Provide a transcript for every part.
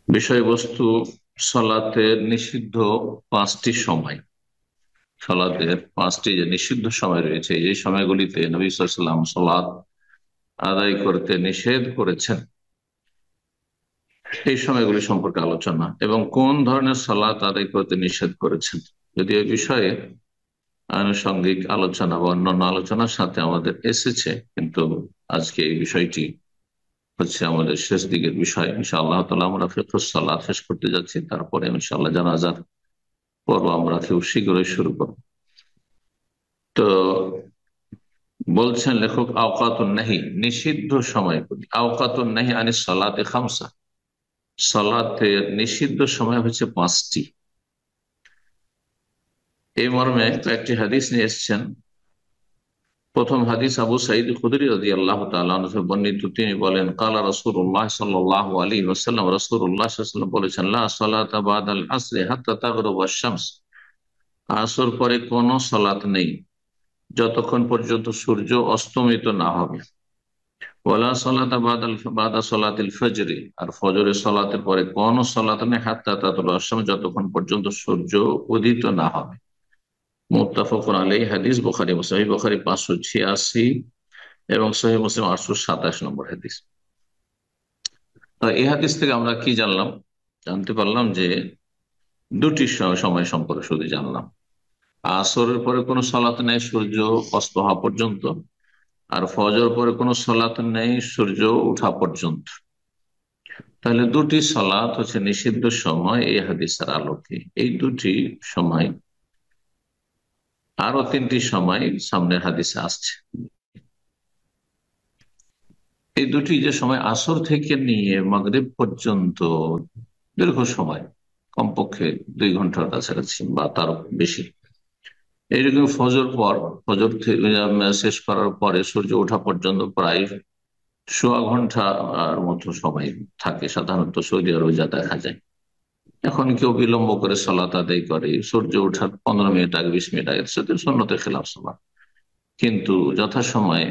বিষয়বস্তু: সালাতের নিষিদ্ধ পাঁচটি সময়। সালাতের পাঁচটি যে নিষিদ্ধ সময় রয়েছে, এই সময়গুলিতে নবী সাল্লাল্লাহু আলাইহি ওয়াসাল্লাম সালাত আদায় করতে নিষেধ করেছেন, এই সময়গুলি সম্পর্কে আলোচনা এবং কোন ধরনের সালাত আদায় করতে নিষেধ করেছেন। যদি এই বিষয়ে আনুষঙ্গিক আলোচনা বা অন্যান্য আলোচনার সাথে আমাদের এসেছে, কিন্তু আজকে এই বিষয়টি হচ্ছে আমাদের শেষ দিকের বিষয়। ইনশাআল্লাহ তাআলা আমরা ফিকহুস সালাত শেষ করতে যাচ্ছি, তারপরে ইনশাআল্লাহ জানাজার পর্ব আমরা খুব শীঘ্রই শুরু করব। তো বলছেন লেখক, আওকাতুন নাহি, নিষিদ্ধ সময়গুলি। আওকাতুন নাহি আনিস সালাতে খামসা, সালাতের নিষিদ্ধ সময় হচ্ছে পাঁচটি। এই মর্মে কয়েকটি হাদিস নিয়ে এসেছেন। প্রথম হাদিস আবু সাঈদ খুদরী রাদিয়াল্লাহু তাআলা আনহু থেকে বর্ণিত। তিনি বলেন, কালা রাসূলুল্লাহ সাল্লাল্লাহু আলাইহি ওয়াসাল্লাম, রাসূলুল্লাহ সাল্লাল্লাহু আলাইহি ওয়াসাল্লাম বলেছেন, লা সালাতা বাদাল আসরি হাত্তা তাগরুবা আশ-শামস, আসর পরে কোনো সালাত নেই যতক্ষণ পর্যন্ত সূর্য অস্তমিত না হবে। ওয়ালা সালাতা বাদা সালাতিল ফজরি, আর ফজরের সালাতের পরে কোন সালাত নেই হাত্তা তাতলু আশ-শামস, যতক্ষণ পর্যন্ত সূর্য উদিত না হবে। মুত্তাফাকুন আলাইহি, হাদিস বুখারী মুসলিম। সহিহ বুখারী 586 এবং সহিহ মুসলিম 827 নম্বর হাদিস। তো এই হাদিস থেকে আমরা কি জানলাম? জানতে পারলাম যে দুটি সময় সম্পর্কে শুধু জানলাম। আসরের পরে কোনো সালাত নেই সূর্য অস্ত হওয়া পর্যন্ত, আর ফজর পরে কোনো সালাত নেই সূর্য ওঠা পর্যন্ত। তাহলে দুটি সালাত হচ্ছে নিষিদ্ধ সময় এই হাদিসের আলোকে। এই দুটি সময়, আরো তিনটি সময় সামনের হাদিসে আসছে। এই দুটি যে সময়, আসর থেকে নিয়ে মাগরিব পর্যন্ত দীর্ঘ সময়, কমপক্ষে 2 ঘন্টার কাছাকাছি বা তার বেশি। এইরকম ফজর পর, ফজর শেষ করার পরে সূর্য ওঠা পর্যন্ত প্রায় সোয়া ঘন্টার মতো সময় থাকে সাধারণত সৌদি আরবে, যা দেখা যায়। এখন কেউ বিলম্ব করে সালাত আদায় করে সূর্য ওঠার 15 মিনিট আগে, 20 মিনিট আগে, সেটা সুন্নতের খেলাফ সালাত। কিন্তু যথাসময়ে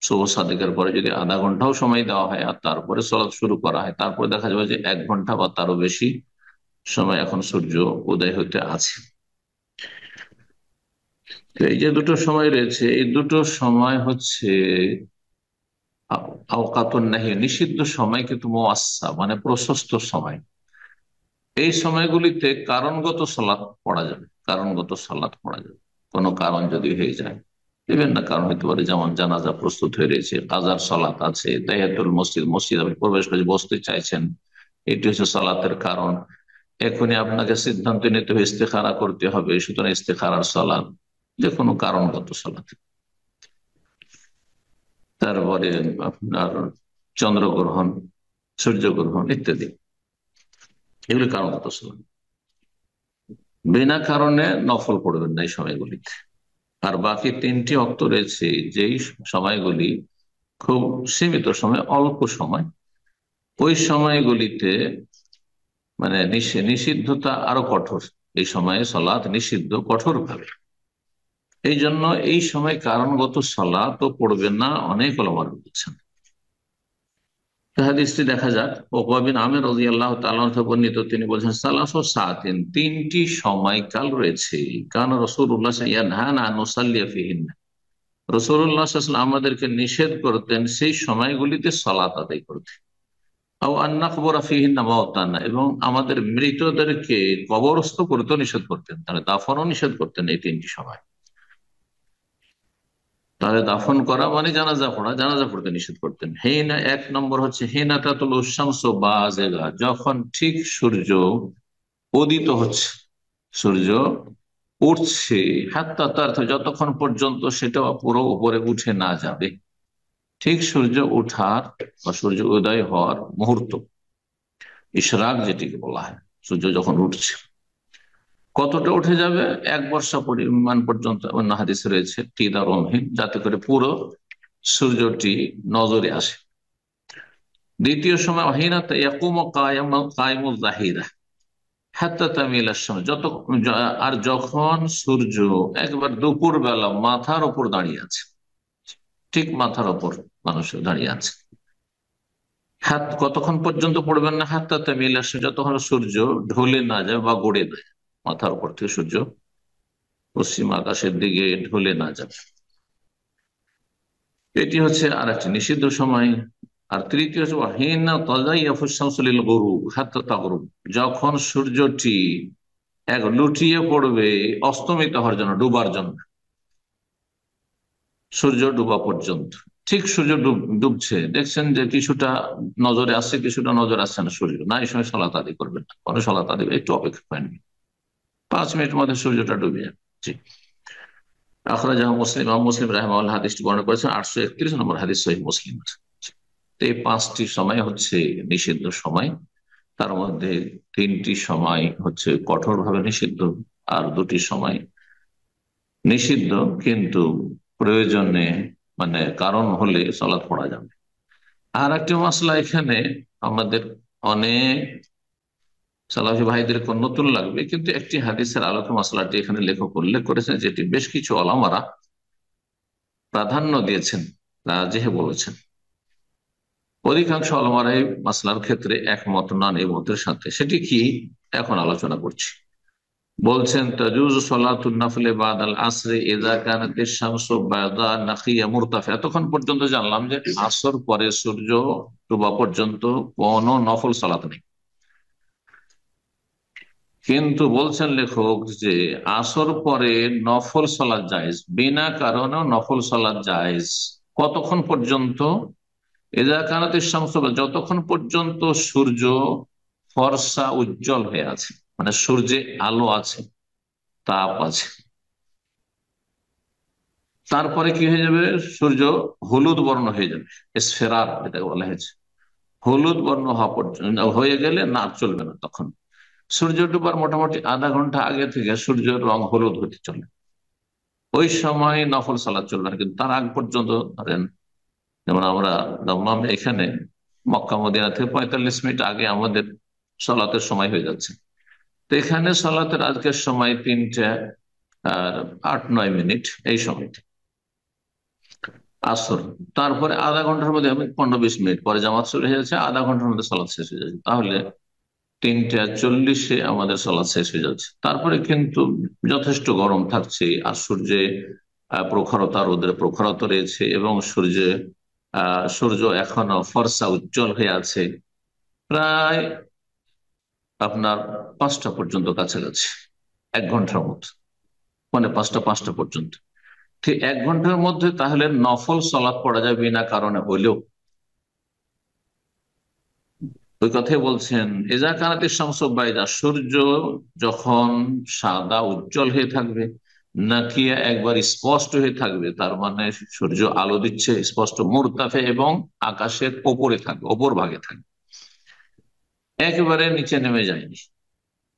শুভ সাদেকের পরে যদি আধা ঘন্টাও সময় দেওয়া হয় আর তারপরে সালাত শুরু করা হয়, তারপরে দেখা যাবে যে 1 ঘন্টা বা তারও বেশি সময় এখন সূর্য উদয় হতে আছে। তো এই যে দুটো সময় রয়েছে, এই দুটো সময় হচ্ছে আওকাতুন নাহি, নিষিদ্ধ সময়, কিন্তু মুয়াস্সা মানে প্রশস্ত সময়। এই সময়গুলিতে কারণগত সালাত পড়া যাবে, কারণগত সালাত পড়া যাবে। কোনো কারণ যদি হয়ে যায়, বিভিন্ন কারণ হতে পারে, যেমন জানাজা প্রস্তুত হয়ে রয়েছে, কাজার সালাত আছে, তাহিয়াতুল মসজিদ, মসজিদ আপনি প্রবেশ করে বসতে চাইছেন, এটি হচ্ছে সালাতের কারণ। এখনই আপনাকে সিদ্ধান্ত নিতে হবে, ইস্তেখারা করতে হবে, সুতরাং ইস্তেখারার সালাত, যে কোনো কারণগত সালাত। তারপরে আপনার চন্দ্রগ্রহণ, সূর্যগ্রহণ ইত্যাদি, এগুলি কারণগত সালাত। বিনা কারণে নফল পড়বেন না এই সময়গুলিতে। আর বাকি তিনটি ওয়াক্ত রয়েছে, যেই সময়গুলি খুব সীমিত সময়, অল্প সময়, ওই সময়গুলিতে মানে নিষিদ্ধতা আরো কঠোর। এই সময়ে সালাত নিষিদ্ধ কঠোর ভাবে। এই জন্য এই সময় কারণগত সালাতও পড়বেন না, অনেক ওলামা বলছেন। হাদিসটি দেখা যাক। উকবা বিন আমির রাদিয়াল্লাহু তাআলা থেকে বর্ণিত, তিনি বলছেন, সালাসু সাআতিন, তিনটি সময়কাল রয়েছে, কান রাসূলুল্লাহ ইয়ানহানা আন নুসাল্লিয়া ফিহিন্না, রাসূলুল্লাহ সাল্লাল্লাহু আলাইহি ওয়াসাল্লাম আমাদেরকে নিষেধ করতেন সেই সময়গুলিতে সালাত আদায় করতে। আও আন নাকবুরা ফিহিন্না মাউতানা, এবং আমাদের মৃতদেরকে কবরস্থ করতেও নিষেধ করতেন, তাহলে দাফনও নিষেধ করতেন এই তিনটি সময়। তাহলে দাফন করা মানে জানাজা পড়া, জানাজা পড়তে নিষেধ করতেন। হেনা, 1 নম্বর হচ্ছে হেনা তাতুল শামস বাযিগা, যখন ঠিক সূর্য উদিত হচ্ছে, সূর্য উঠছে, হাত্তা তার, যতক্ষণ পর্যন্ত সেটা পুরো উপরে উঠে না যাবে। ঠিক সূর্য ওঠার বা সূর্য উদয় হওয়ার মুহূর্ত, ইশরাক যেটিকে বলা হয়, সূর্য যখন উঠছে, কতটা উঠে যাবে? 1 বর্ষা পরিমাণ পর্যন্ত অন্য হাদিস রয়েছে, তিদারমহীন, যাতে করে পুরো সূর্যটি নজরে আসে। দ্বিতীয় সময় অহিনাত ইয়াকুমু কায়মুল জাহিরা হাত্তা তামিল আশ-শামস, আর যখন সূর্য একবার দুপুর বেলা মাথার উপর দাঁড়িয়ে আছে, ঠিক মাথার উপর মানুষ দাঁড়িয়ে আছে, হাত কতক্ষণ পর্যন্ত পড়বেন না, হাতটা তামিল আসে, যতক্ষণ সূর্য ঢলে না যায় বা গড়ে না যায়, মাথার উপর থেকে সূর্য পশ্চিম আকাশের দিকে ঢলে না যাবে। এটি হচ্ছে আর একটি নিষিদ্ধ সময়। আর তৃতীয় হচ্ছে হিনা তাজাইয়াফুস-শামসুল গুরুব হাত্তা তাগরুব, যখন সূর্যটি এক লুটিয়ে পড়বে অস্তমিত হওয়ার জন্য, ডুবার জন্য, সূর্য ডুবা পর্যন্ত। ঠিক সূর্য ডুবছে, দেখছেন যে কিছুটা নজরে আসছে, কিছুটা নজর আসছে না সূর্য, না এই সময় সালাত আদায় করবেন না, কোনো সালাত আদায়, একটু অপেক্ষা করেন, 5 মিনিটের মধ্যে সূর্যটা ডুবে যাবে। জি। আখরাজাহু মুসলিম, মুসলিম রাহিমাহুল্লাহ হাদিসটি বর্ণনা করেছেন, 831 নম্বর হাদিস সহিহ মুসলিম। তো এই 5টি সময় হচ্ছে নিষিদ্ধ সময়। তার মধ্যে 3টি সময় হচ্ছে কঠোরভাবে নিষিদ্ধ, আর 2টি সময় নিষিদ্ধ কিন্তু প্রয়োজনে, মানে কারণ হলে সালাত পড়া যাবে। আর একটি মশলা এখানে আমাদের অনেক সালাফি ভাইদের নতুন লাগবে, কিন্তু একটি হাদিসের আলোকে মশলাটি এখানে লেখক উল্লেখ করেছেন, যেটি বেশ কিছু ওলামারা প্রাধান্য দিয়েছেন, রাজিহ বলেছেন। অধিকাংশ ওলামারা এই মাসলার ক্ষেত্রে একমত নন এই মতের সাথে। সেটি কি, এখন আলোচনা করছি। বলছেন তাজুজ সালাতুন নাফিলে বাদাল আসরে ইযা কানাতিশ শামসু বায়দা নাকিয়া মুরতাফিয়া। এতক্ষণ পর্যন্ত জানলাম যে আসর পরে সূর্য ডোবা পর্যন্ত কোন নফল সালাত নেই, কিন্তু বলছেন লেখক যে আসর পরে নফল সালাত জায়েজ, বিনা কারণেও নফল সালাত জায়েজ। কতক্ষণ পর্যন্ত? ইযা কানাতিশ শামসু, যতক্ষণ পর্যন্ত সূর্য ফর্সা উজ্জ্বল হয়ে আছে, মানে সূর্যে আলো আছে, তাপ আছে। তারপরে কি হয়ে যাবে? সূর্য হলুদ বর্ণ হয়ে যাবে, এসফেরার এটাকে বলা হয়েছে। হলুদ বর্ণ হওয়া পর্যন্ত হয়ে গেলে না চলবে না তখন। সূর্য ডুবার মোটামুটি আধা ঘন্টা আগে থেকে সূর্যের রং হলুদ হতে চলে, ওই সময় নফল সালাত চলবে না। কিন্তু তার আগ পর্যন্ত ধরেন, যেমন আমরা দমদম এখানে মক্কা মদিনা থেকে 45 মিনিট আগে আমাদের সালাতের সময় হয়ে যাচ্ছে। তো এখানে সালাতের আজকের সময় 3টা আর 8-9 মিনিট, এই সময়টা আসর। তারপরে আধা ঘন্টার মধ্যে, আমি 15-20 মিনিট পরে জামাত শুরু হয়ে যাচ্ছে, আধা ঘন্টার মধ্যে সালাদ শেষ হয়ে যাচ্ছে, তাহলে 3টা 40-এ আমাদের সালাদ শেষ হয়ে যাচ্ছে। তারপরে কিন্তু যথেষ্ট গরম থাকছে, আর সূর্যে প্রখরতা, রোদের প্রখরতা রয়েছে, এবং সূর্য এখনো ফর্সা উজ্জ্বল হয়ে আছে, প্রায় আপনার 5টা পর্যন্ত কাছাকাছি, 1 ঘন্টার মতো, মানে 5টা পর্যন্ত। ঠিক 1 ঘন্টার মধ্যে তাহলে নফল সালাত পড়া যাবে বিনা কারণে হলেও। ওই কথাই বলছেন, এজা কানাতের শামসুবাইদা, সূর্য যখন সাদা উজ্জ্বল হয়ে থাকবে, নাকিয়া একবার স্পষ্ট হয়ে থাকবে, তার মানে সূর্য আলো দিচ্ছে স্পষ্ট, মুরতাফে এবং আকাশের ওপরে থাকবে, ওপর ভাগে থাকবে, একেবারে নিচে নেমে যায়নি,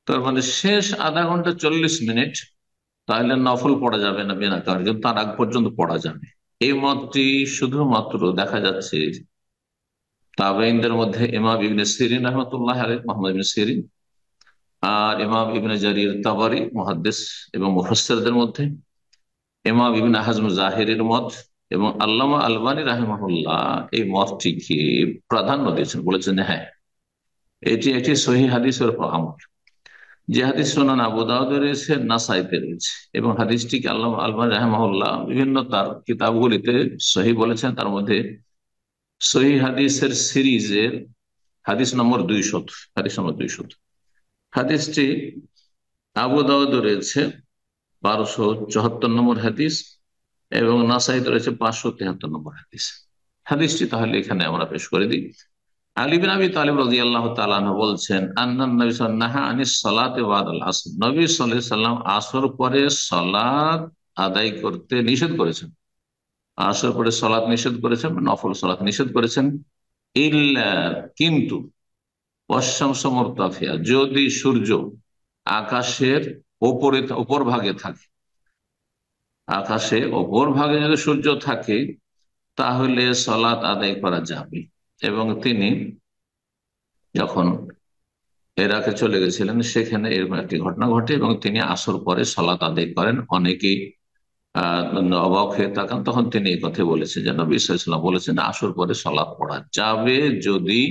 তার মানে শেষ আধা ঘন্টা 40 মিনিট, তাহলে নফল পড়া যাবে না বিনা কারণে, কিন্তু তার আগ পর্যন্ত পড়া যাবে। এই মতটি শুধুমাত্র দেখা যাচ্ছে তাবেঈনদের মধ্যে ইমাম ইবনে সিরিন রহমতুল্লাহ আলাইহি, মুহাম্মদ ইবনে সিরিন, আর ইমাম ইবনে জারির তাবারি মুহাদ্দিস এবং মুফাসসিরদের মধ্যে, ইমাম ইবনে হাজম জাহিরের মত, এবং আল্লামা আলবানী রাহিমাহুল্লাহ এই মতটিকে প্রাধান্য দিয়েছেন, বলেছেন হ্যাঁ এটি একটি সহিহ হাদিসের উপর আমল। যে হাদিস সুনান আবু দাউদে রয়েছে, নাসাইতে রয়েছে, এবং হাদিসটিকে আল্লামা আলবানী রাহিমাহুল্লাহ বিভিন্ন তার কিতাবগুলিতে সহিহ বলেছেন। তার মধ্যে সহিহ হাদিসের সিরিজের হাদিস নম্বর 200, হাদিস নম্বর 200। হাদিসটি আবু দাউদে রয়েছে 1274 নম্বর হাদিস, এবং নাসাইতে রয়েছে 573 নম্বর হাদিস। হাদিসটি তাহলে এখানে আমরা পেশ করে দিই। আলী বিন আবি তালিব রাদিয়াল্লাহু তাআলা আনহু বলছেন, আন্নান নবী সাল্লাল্লাহু আলাইহি ওয়াসাল্লাম নাহা আনিস সালাতি বাদাল আসর, নবী সাল্লাল্লাহু আলাইহি ওয়াসাল্লাম আসর পরে সালাত আদায় করতে নিষেধ করেছেন। আসর পরে সালাত নিষেধ করেছেন, নফল সালাত নিষেধ করেছেন। ইল্লা, কিন্তু, ওয়াশ-শামসু মুরতাফিয়া, যদি সূর্য আকাশের ওপরে, ওপর ভাগে থাকে, আকাশে ওপর ভাগে যদি সূর্য থাকে, তাহলে সালাত আদায় করা যাবে। এবং তিনি যখন ইরাকে চলে গেছিলেন, সেখানে এরকম একটি ঘটনা ঘটে, এবং তিনি আসর পরে সালাত আদায় করেন। অনেকেই অবাক হয়ে তাকান, তখন তিনি এই কথা বলেছেন যে নবী সাল্লাল্লাহু আলাইহি ওয়াসাল্লাম বলেছেন আসর পরে সালাত পড়া যাবে যদি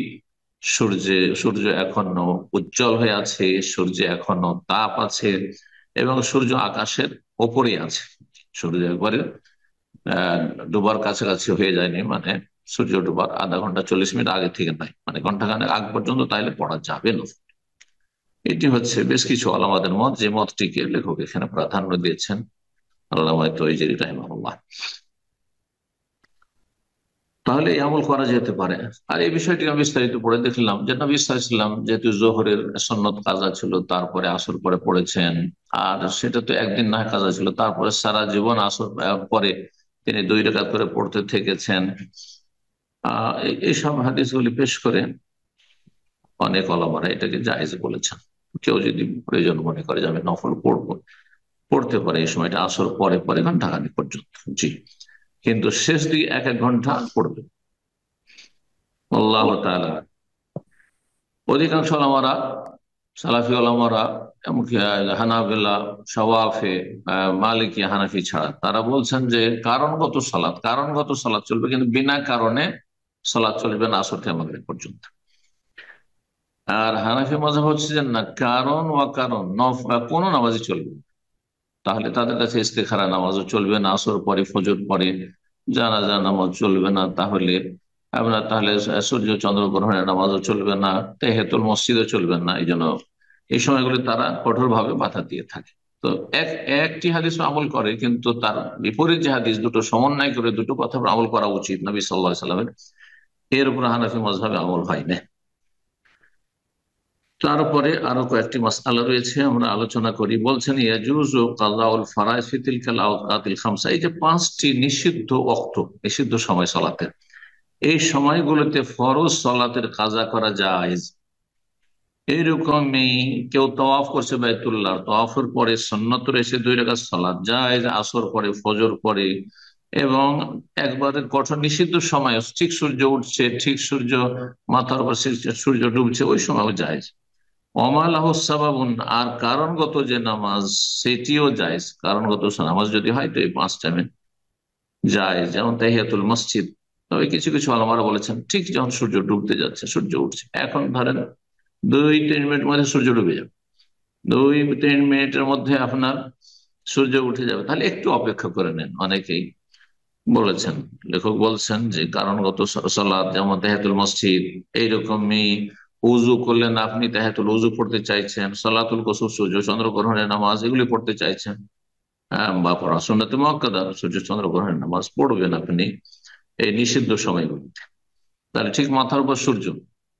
সূর্য এখনো উজ্জ্বল হয়ে আছে, সূর্য এখনো তাপ আছে এবং সূর্য আকাশের ওপরে আছে। সূর্য একবারে আহ ডুবার কাছাকাছি হয়ে যায়নি, মানে সূর্য ডুবার আধা ঘন্টা 40 মিনিট আগে থেকে নাই, মানে ঘন্টাখানেক আগ পর্যন্ত তাইলে পড়া যাবে না। এটি হচ্ছে বেশ কিছু আলামাদের মত, যে মতটিকে লেখক এখানে প্রাধান্য দিয়েছেন আল্লামা তৈজরি রাহিমাহুল্লাহ। তাহলে এই আমল করা যেতে পারে। আর এই বিষয়টি আমি বিস্তারিত পড়ে দেখলাম যে নবী সাল্লাল্লাহু আলাইহি ওয়াসাল্লাম যেহেতু জোহরের সন্নত কাজা ছিল, তারপরে আসর পরে পড়েছেন, আর সেটা তো একদিন না কাজা ছিল, তারপরে সারা জীবন আসর পরে তিনি 2 রাকাত করে পড়তে থেকেছেন। এইসব হাদিসগুলি পেশ করে অনেক ওলামারা এটাকে জায়েজ বলেছেন। কেউ যদি প্রয়োজন মনে করে যে আমি নফল পড়বো, পড়তে পারে এই সময়টা আসর পরে পরে ঘন্টাখানেক পর্যন্ত। জি, কিন্তু শেষ দিকে 1-1 ঘন্টা পড়বে। আল্লাহ তাআলা অধিকাংশ ওলামারা, সালাফি ওলামারা, এমনকি হানাবিলা, শাওয়াফি, মালিকি, হানাফি ছাড়া তারা বলছেন যে কারণগত সালাত চলবে, কিন্তু বিনা কারণে সালাত চলবে না আসর থেকে মাগরিব পর্যন্ত। আর হানাফি মাযহাব হচ্ছে যে না, কারণ কোনো নামাজই চলবে না। তাহলে তাদের কাছে ইস্তেখারা নামাজও চলবে না, আসর পরে, ফজর পরে, জানাজা নামাজ চলবে না, তাহলে সূর্য চন্দ্র গ্রহণের নামাজও চলবে না, তাহিয়াতুল মসজিদও চলবে না। এই জন্য এই সময়গুলি তারা কঠোরভাবে বাধা দিয়ে থাকে। তো একটি হাদিস আমল করে, কিন্তু তার বিপরীত যে হাদিস, দুটো সমন্বয় করে দুটো কথা আমল করা উচিত নবী সাল্লাল্লাহু আলাইহি সাল্লামের, এর উপর হানাফি মাযহাবে আমল হয় না। তারপরে আরো কয়েকটি মাসআলা রয়েছে, আমরা আলোচনা করি। বলছেন ইয়াজুজু কাযাউল ফারাইজ ফি তিলকাল আওকাতিল খামসা, এই যে 5টি নিষিদ্ধ ওয়াক্ত, নিষিদ্ধ সময় সালাতের, এই সময়গুলোতে ফরজ সালাতের কাজা করা যায়। এইরকমই কেউ তওয়াফ করছে বাইতুল্লাহ, তওয়াফের পরে সুন্নত রয়েছে 2 রাকাত সালাত জায়েজ, আসর পরে, ফজর পরে, এবং একবারে কঠোর নিষিদ্ধ সময়, ঠিক সূর্য উঠছে, ঠিক সূর্য মাথার উপর সূর্য ডুবছে, ওই সময়ও জায়েজ। অমালাহসাবাবুন, আর কারণগত যে নামাজ সেটিও জায়েজ। কারণগত নামাজ যদি হয় তো এই 5 টাইমে জায়েজ, যেমন তাহিয়াতুল মসজিদ। তবে কিছু কিছু আলেমারা বলেছেন ঠিক যখন সূর্য ডুবতে যাচ্ছে, সূর্য উঠছে, এখন ধরেন 2-3 মিনিটের মধ্যে সূর্য ডুবে যাবে, 2-3 মিনিটের মধ্যে আপনার সূর্য উঠে যাবে, তাহলে একটু অপেক্ষা করে নেন। অনেকেই বলেছেন, লেখক বলছেন যে কারণগত সালাত যেমন তাহিয়াতুল মসজিদ, এইরকমই উজু করলেন আপনি, তাহিয়াতুল উজু পড়তে চাইছেন, সালাতুল কুসুফ সূর্য চন্দ্র গ্রহণের নামাজ এগুলি পড়তে চাইছেন, বা পড়া সুন্নাতে মুআক্কাদা সূর্য চন্দ্র গ্রহণের নামাজ পড়বেন আপনি এই নিষিদ্ধ সময়গুলিতে, তাহলে ঠিক মাথার উপর সূর্য,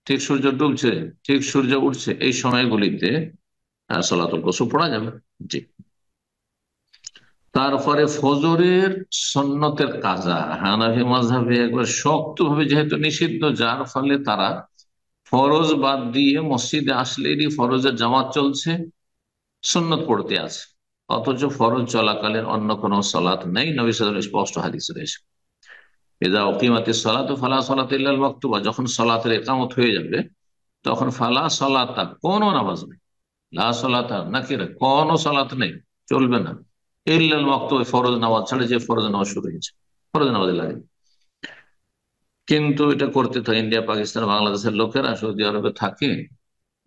ঠিক সূর্য ডুবছে, ঠিক সূর্য উঠছে, এই সময়গুলিতে সালাতুল কুসুফ পড়া যাবে। জি। তারপরে ফজরের সুন্নতের কাজা হানাফি মাযহাবে একবার শক্তভাবে যেহেতু নিষিদ্ধ, যার ফলে তারা ফরজ বাদ দিয়ে মসজিদে আসলেই ফরজের জামাত চলছে, সুন্নত পড়তে আছে, অথচ ফরজ চলাকালীন অন্য কোনো সালাত নেই। নবী সাল্লাল্লাহু আলাইহি ওয়াসাল্লাম স্পষ্ট হাদিস রয়েছে, ইযা উকিমাতিস সালাতু ফালা সালাতা ইল্লাল মাকতুবা, যখন সালাতের ইকামত হয়ে যাবে তখন ফালা সালাতা, কোনো নামাজ নেই, লা সালাতা নাকিরা, কোনো সালাত নেই, চলবে না, ইল্লাল মাকতুবা, ফরজ নামাজ ছাড়া, যে ফরজ নামাজ শুরু হয়েছে, ফরজ নামাজে লাগে। কিন্তু এটা করতে থাকে ইন্ডিয়া, পাকিস্তান, বাংলাদেশের লোকেরা সৌদি আরবে থাকে,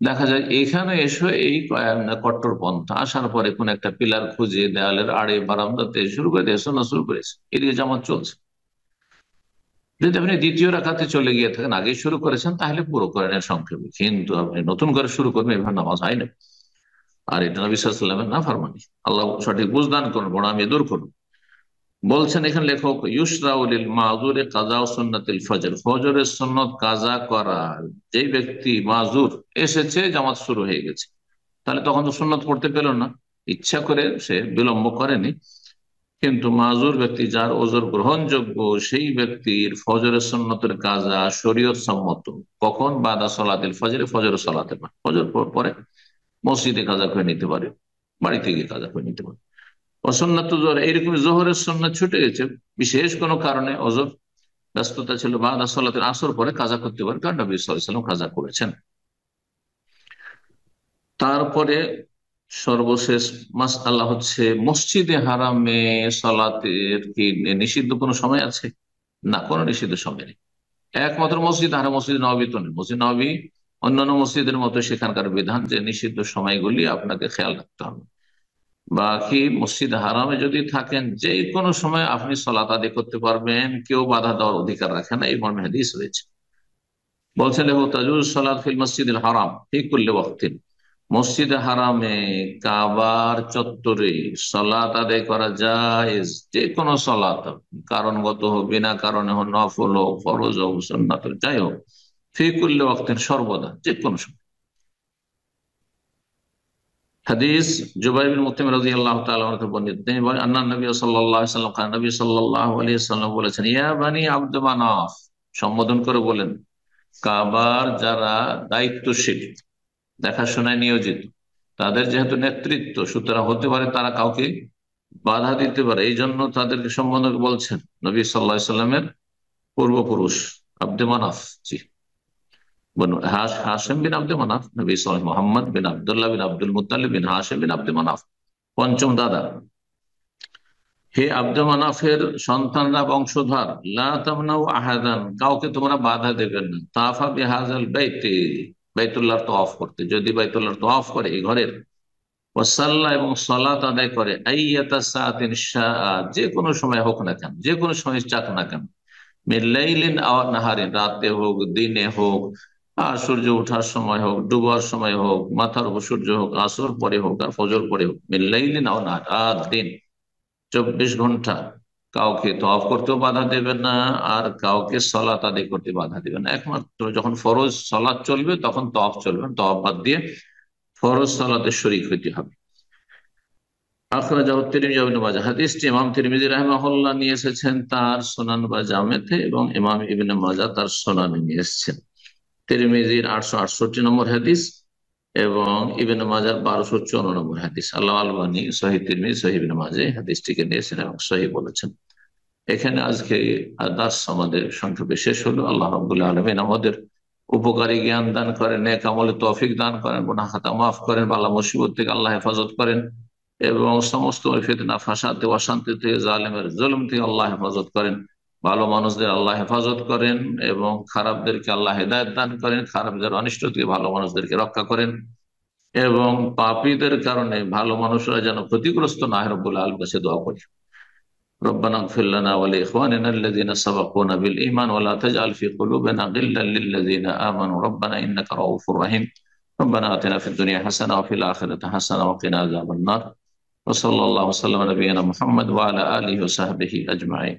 দেখা যায় এখানে এসে এই কট্টরপন্থা আসার পরে কোন একটা পিলার খুঁজে দেয়ালের আড়ে বারান্দাতে শুরু করে দিয়ে শোনা শুরু করেছে, এদিকে জামাত চলছে। যদি আপনি দ্বিতীয় রাকাতে চলে গিয়ে থাকেন, আগে শুরু করেছেন, তাহলে পুরো করেন সংক্ষেপে, কিন্তু আপনি নতুন করে শুরু করবেন, এভাবে নামাজ হয় না। আর এটা নবী সাল্লাল্লাহু আলাইহি ওয়াসাল্লামের নাফরমানি। আল্লাহ সঠিক বুঝদান করুন, বড় আমি দূর করুন। বলছেন এখানে লেখক ইউসরাউলিল মাযুরি কাযাউ সুন্নাতিল ফজর, ফজরের সুন্নত কাজা করা, যে ব্যক্তি মাজুর এসেছে, জামাত শুরু হয়ে গেছে, তাহলে তখন তো সুন্নত পড়তে পেল না, ইচ্ছা করে সে বিলম্ব করেনি, কিন্তু মাজুর ব্যক্তি যার ওজর গ্রহণযোগ্য, সেই ব্যক্তির ফজরের সুন্নতের কাজা শরীয়ত সম্মত। কখন? বাদা সলাতিল ফজরে, ফজর সলাতে পারে, ফজর পরে মসজিদে কাজা করে নিতে পারে, বাড়িতে গিয়ে কাজা করে নিতে পারে। অসন্ন্যত জোহর, এইরকম জোহরের সন্ন্যত ছুটে গেছে, বিশেষ কোনো কারণে অজর ব্যস্ততা ছিল, বাদা সলাতের আসর পরে কাজা করতে পারে, কারণ নবী সাল্লাল্লাহু আলাইহি ওয়াসাল্লাম কাজা করেছেন। তারপরে সর্বশেষ মাসআলা হচ্ছে মসজিদে হারামে সালাতের কি নিষিদ্ধ কোনো সময় আছে? না, কোনো নিষিদ্ধ সময় নেই। একমাত্র মসজিদ হারাম, মসজিদ নববী তো নেই। মসজিদ নববী অন্যান্য মসজিদের মতো সেখানকার বিধান যে নিষিদ্ধ সময়গুলি আপনাকে খেয়াল রাখতে হবে। বাকি মসজিদ হারামে যদি থাকেন যে কোনো সময় আপনি সালাত আদায় করতে পারবেন, কেউ বাধা দেওয়ার অধিকার রাখে না, এই মর্মে হাদিস রয়েছে। বলছেন তাজুজ সালাত ফিল মসজিদুল হারাম ফি কুল্লি ওয়াক্তিন, মসজিদে হারামে কাবার চত্বরে সালাত আদায় করা জায়েজ, যে কোনো সালাত, কারণগত হোক বিনা কারণে হোক, নফল হোক ফরজ হোক সুন্নাত হোক, যাই হোক, ফি কুল্লি ওয়াক্তিন সর্বদা যে কোনো সময়। হাদিস জুবাইর বিন মুতঈম রাদিয়াল্লাহু তাআলা আনহু থেকে বর্ণিত, তিনি বলেন আন্না নবী সাল্লাল্লাহু আলাইহি ওয়াসাল্লাম, নবী সাল্লাল্লাহু আলাইহি ওয়াসাল্লাম বলেছেন, ইয়া বানি আব্দ মানাফ, সম্বোধন করে বলেন কাবার যারা দায়িত্বশীল, দেখাশোনায় নিয়োজিত, তাদের যেহেতু নেতৃত্ব, সুতরাং হতে পারে তারা কাউকে বাধা দিতে পারে, এই জন্য তাদেরকে সম্বোধন বলছেন নবী সাল্লাল্লাহু আলাইহি সাল্লামের পূর্বপুরুষ আব্দে মানাফ। জি, বনু হাশেম বিন আব্দে মানাফ, নবী সাল্লাল্লাহু মোহাম্মদ বিন আব্দুল্লাহ বিন আব্দুল মুত্তালিব বিন হাশেম বিন আব্দে মানাফ, পঞ্চম দাদা। হে আব্দে মানাফের সন্তানরা, বংশধর, লা তামনাউ আহাদান, কাউকে তোমরা বাধা দেবেন না, তাফা বিহাজাল বাইতে, বাইতুল্লাহর তওয়াফ করতে, যদি বাইতুল্লাহর তওয়াফ করে এই ঘরের, ওয়াসাল্লা এবং সালাত আদায় করে, আইয়াতা সাআতিন শাআ, যে কোনো সময় হোক না কেন, যে কোনো সময় চাক না কেন, মিন লাইলিন আও নাহারিন, রাতে হোক দিনে হোক, আর সূর্য ওঠার সময় হোক, ডুবার সময় হোক, মাথার উপর সূর্য হোক, আসর পরে হোক আর ফজর পরে হোক, মিন লাইলিন আও নাহার, রাত দিন 24 ঘন্টা কাউকে তওয়াফ করতেও বাধা দেবে না, আর কাউকে সালাত আদায় করতে বাধা দেবে না। একমাত্র যখন ফরজ সালাত চলবে তখন তওয়াফ চলবে না, তওয়াফ বাদ দিয়ে ফরজ সালাতে শরীক হইতে হবে। আখরাজাহু তিরমিজি ওয়া ইবনে মাজাহ, হাদিসটি ইমাম তিরমিজি রাহিমাহুল্লাহ নিয়ে এসেছেন তার সুনান বা জামেতে, এবং ইমাম ইবনে মাজাহ তার সুনানে নিয়ে এসেছেন। তিরমিজির 868 নম্বর হাদিস এবং ইবনে মাজার 1254 নম্বর হাদিস। আল্লাহ আলবানী সহিহ তিরমিজি সহিহ ইবনে মাজাহ হাদিসটিকে নিয়েছেন এবং সহিহ বলেছেন। এখানে আজকে দাস আমাদের সংক্ষেপে শেষ হলো। আল্লাহ রাব্বুল আলামিন আমাদের উপকারী জ্ঞান দান করেন, নেক আমলে তৌফিক দান করেন, গুনাহ খাতা মাফ করেন, বালা মুসিবত থেকে আল্লাহ হেফাজত করেন, এবং সমস্ত ফিতনা ফাসাদ অশান্তি থেকে, জালেমের জুলুম থেকে আল্লাহ হেফাজত করেন, ভালো মানুষদের আল্লাহ হেফাজত করেন এবং খারাপদেরকে আল্লাহ হেদায়েত দান করেন, খারাপদের অনিষ্ট থেকে ভালো মানুষদেরকে রক্ষা করেন, এবং পাপীদের কারণে ভালো মানুষরা যেন ক্ষতিগ্রস্ত না হয়, রব্বুল আলামিনের কাছে দোয়া করি। ربنا اغفر لنا ولإخواننا الذين سبقونا بالإيمان ولا تجعل في قلوبنا غلا للذين آمنوا ربنا إنك رؤوف رحيم ربنا آتنا في الدنيا حسنة وفي الآخرة حسنة وقنا عذاب النار وصلى الله وسلم على نبينا محمد وعلى آله وصحبه أجمعين.